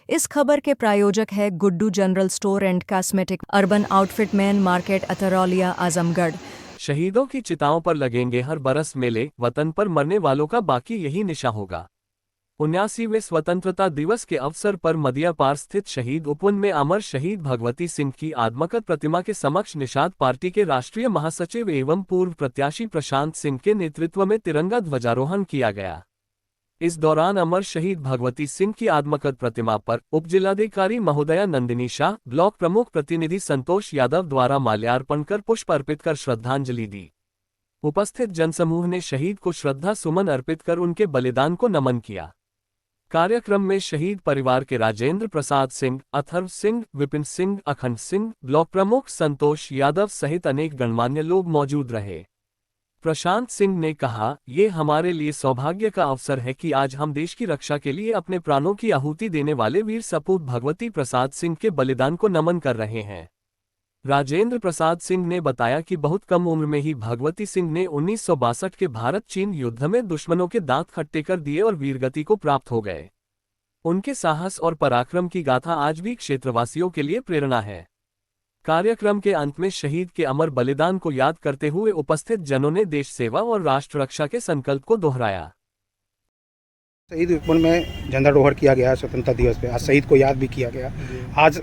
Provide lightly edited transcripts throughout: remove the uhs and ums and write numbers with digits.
इस खबर के प्रायोजक है Guddu general store and cosmetic, urban outfit, main market, Atraulia, Azamgarh. शहीदों की चिताओं पर लगेंगे हर बरस मेले, वतन पर मरने वालों का बाकी यही निशा होगा। 79वें स्वतंत्रता दिवस के अवसर पर मदियापार स्थित शहीद उपवन में अमर शहीद भगवती सिंह की आदमकद प्रतिमा के समक्ष निषाद पार्टी के राष्ट्रीय महासचिव एवं पूर्व प्रत्याशी प्रशांत सिंह के नेतृत्व में तिरंगा ध्वजारोहण किया गया। इस दौरान अमर शहीद भगवती सिंह की आदमकद प्रतिमा पर उप जिलाधिकारी महोदया नंदिनी शाह, ब्लॉक प्रमुख प्रतिनिधि संतोष यादव द्वारा माल्यार्पण कर पुष्प अर्पित कर श्रद्धांजलि दी। उपस्थित जनसमूह ने शहीद को श्रद्धा सुमन अर्पित कर उनके बलिदान को नमन किया। कार्यक्रम में शहीद परिवार के राजेंद्र प्रसाद सिंह, अथर्व सिंह, विपिन सिंह, अखंड सिंह, ब्लॉक प्रमुख संतोष यादव सहित अनेक गणमान्य लोग मौजूद रहे। प्रशांत सिंह ने कहा, ये हमारे लिए सौभाग्य का अवसर है कि आज हम देश की रक्षा के लिए अपने प्राणों की आहुति देने वाले वीर सपूत भगवती प्रसाद सिंह के बलिदान को नमन कर रहे हैं। राजेंद्र प्रसाद सिंह ने बताया कि बहुत कम उम्र में ही भगवती सिंह ने 1962 के भारत चीन युद्ध में दुश्मनों के दांत खट्टे कर दिए और वीरगति को प्राप्त हो गए। उनके साहस और पराक्रम की गाथा आज भी क्षेत्रवासियों के लिए प्रेरणा है। कार्यक्रम के अंत में शहीद के अमर बलिदान को याद करते हुए उपस्थित जनों ने देश सेवा और राष्ट्र रक्षा के संकल्प को दोहराया। शहीद उपवन में झंडारोहण किया गया स्वतंत्रता दिवस पे। आज शहीद को याद भी किया गया। आज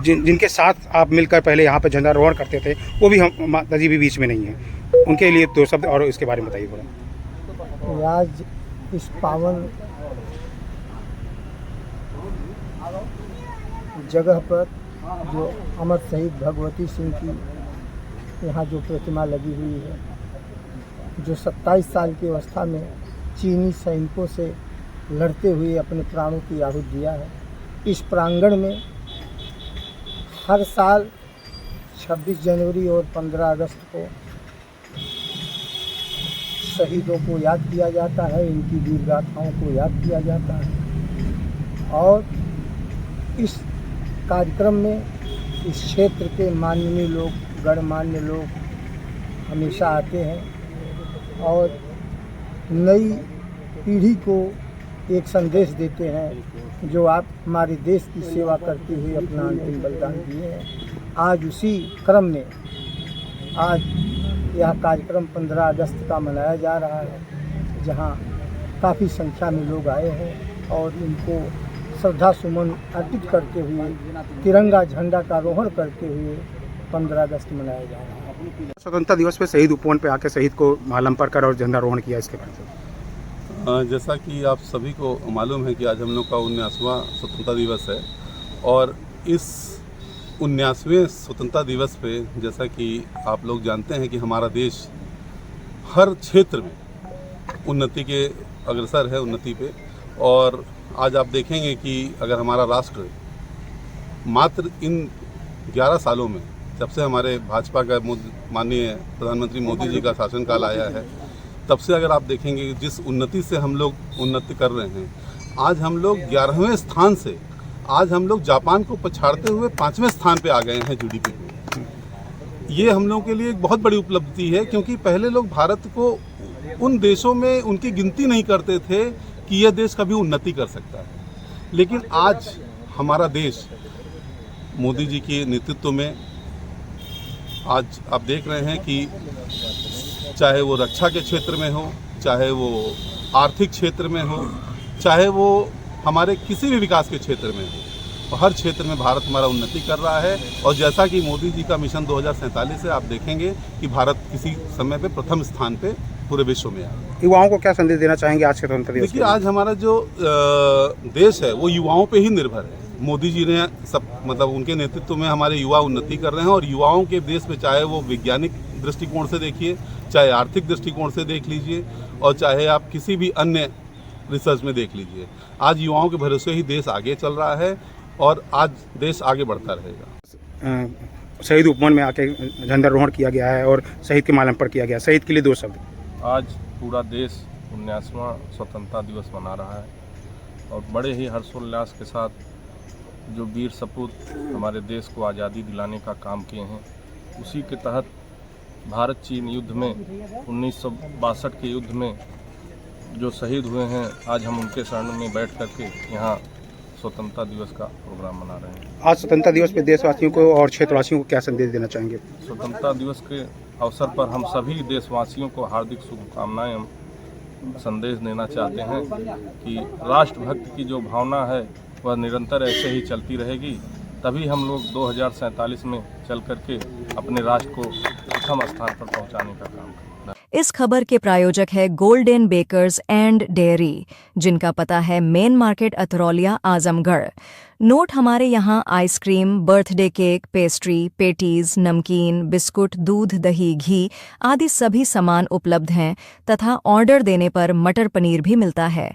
जिनके साथ आप मिलकर पहले यहाँ पे झंडारोहण करते थे, वो भी हम माता जी भी बीच में नहीं है। उनके लिए दो शब्द और इसके बारे में बताइए थोड़ा। आज इस पावन जगह पर जो अमर शहीद भगवती सिंह की यहाँ जो प्रतिमा लगी हुई है, जो 27 साल की अवस्था में चीनी सैनिकों से लड़ते हुए अपने प्राणों की आहुति दिया है, इस प्रांगण में हर साल 26 जनवरी और 15 अगस्त को शहीदों को याद किया जाता है, इनकी वीर गाथाओं को याद किया जाता है। और इस कार्यक्रम में इस क्षेत्र के माननीय लोग, गणमान्य लोग हमेशा आते हैं और नई पीढ़ी को एक संदेश देते हैं, जो आप हमारे देश की सेवा करते हुए अपना अंतिम बलिदान दिए हैं। आज उसी क्रम में आज यह कार्यक्रम 15 अगस्त का मनाया जा रहा है, जहां काफ़ी संख्या में लोग आए हैं और इनको श्रद्धा सुमन अर्पित करते हुए तिरंगा झंडा का आरोहण करते हुए 15 अगस्त मनाया जा रहा है। स्वतंत्रता दिवस पे शहीद उपवन पे आके शहीद को माल्यार्पण कर और झंडारोहण किया, इसके बारे में। जैसा कि आप सभी को मालूम है कि आज हम लोग का 19वां स्वतंत्रता दिवस है और इस 19वें स्वतंत्रता दिवस पे जैसा कि आप लोग जानते हैं कि हमारा देश हर क्षेत्र में उन्नति के अग्रसर है, उन्नति पे। और आज आप देखेंगे कि अगर हमारा राष्ट्र मात्र इन 11 सालों में, जब से हमारे भाजपा का माननीय प्रधानमंत्री मोदी जी का शासनकाल आया है, तब से अगर आप देखेंगे जिस उन्नति से हम लोग उन्नति कर रहे हैं, आज हम लोग 11वें स्थान से आज हम लोग जापान को पछाड़ते हुए 5वें स्थान पे आ गए हैं जीडीपी में। ये हम लोगों के लिए एक बहुत बड़ी उपलब्धि है, क्योंकि पहले लोग भारत को उन देशों में उनकी गिनती नहीं करते थे कि यह देश कभी उन्नति कर सकता है। लेकिन आज हमारा देश मोदी जी के नेतृत्व में आज आप देख रहे हैं कि चाहे वो रक्षा के क्षेत्र में हो, चाहे वो आर्थिक क्षेत्र में हो, चाहे वो हमारे किसी भी विकास के क्षेत्र में हो, हर क्षेत्र में भारत हमारा उन्नति कर रहा है। और जैसा कि मोदी जी का मिशन 2047 है, आप देखेंगे कि भारत किसी समय पे प्रथम स्थान पे पूरे विश्व में है। युवाओं को क्या संदेश देना चाहेंगे आज के स्वतंत्रता दिवस? देखिए, आज हमारा जो देश है वो युवाओं पे ही निर्भर है। मोदी जी ने सब उनके नेतृत्व में हमारे युवा उन्नति कर रहे हैं और युवाओं के देश में, चाहे वो वैज्ञानिक दृष्टिकोण से देखिए, चाहे आर्थिक दृष्टिकोण से देख लीजिए और चाहे आप किसी भी अन्य रिसर्च में देख लीजिए, आज युवाओं के भरोसे ही देश आगे चल रहा है और आज देश आगे बढ़ता रहेगा। शहीद उपवन में आके झंडारोहण किया गया है और शहीद के माल्यार्पण किया गया। शहीद के लिए दो शब्द। आज पूरा देश 19वां स्वतंत्रता दिवस मना रहा है और बड़े ही हर्षोल्लास के साथ जो वीर सपूत हमारे देश को आज़ादी दिलाने का काम किए हैं, उसी के तहत भारत चीन युद्ध में 1962 के युद्ध में जो शहीद हुए हैं, आज हम उनके शरण में बैठ करके यहाँ स्वतंत्रता दिवस का प्रोग्राम मना रहे हैं। आज स्वतंत्रता दिवस पे देशवासियों को और क्षेत्रवासियों को क्या संदेश देना चाहेंगे? स्वतंत्रता दिवस के अवसर पर हम सभी देशवासियों को हार्दिक शुभकामनाएं एवं संदेश देना चाहते हैं कि राष्ट्रभक्ति की जो भावना है वह निरंतर ऐसे ही चलती रहेगी, तभी हम लोग 2047 में चल करके अपने राष्ट्र को प्रथम स्थान पर पहुंचाने का काम करेंगे। इस खबर के प्रायोजक है गोल्डन बेकर्स एंड डेयरी, जिनका पता है main market Atraulia Azamgarh. Note हमारे यहाँ ice cream, birthday cake, pastry, patties, नमकीन, बिस्कुट, दूध, दही, घी आदि सभी सामान उपलब्ध हैं तथा ऑर्डर देने पर मटर पनीर भी मिलता है।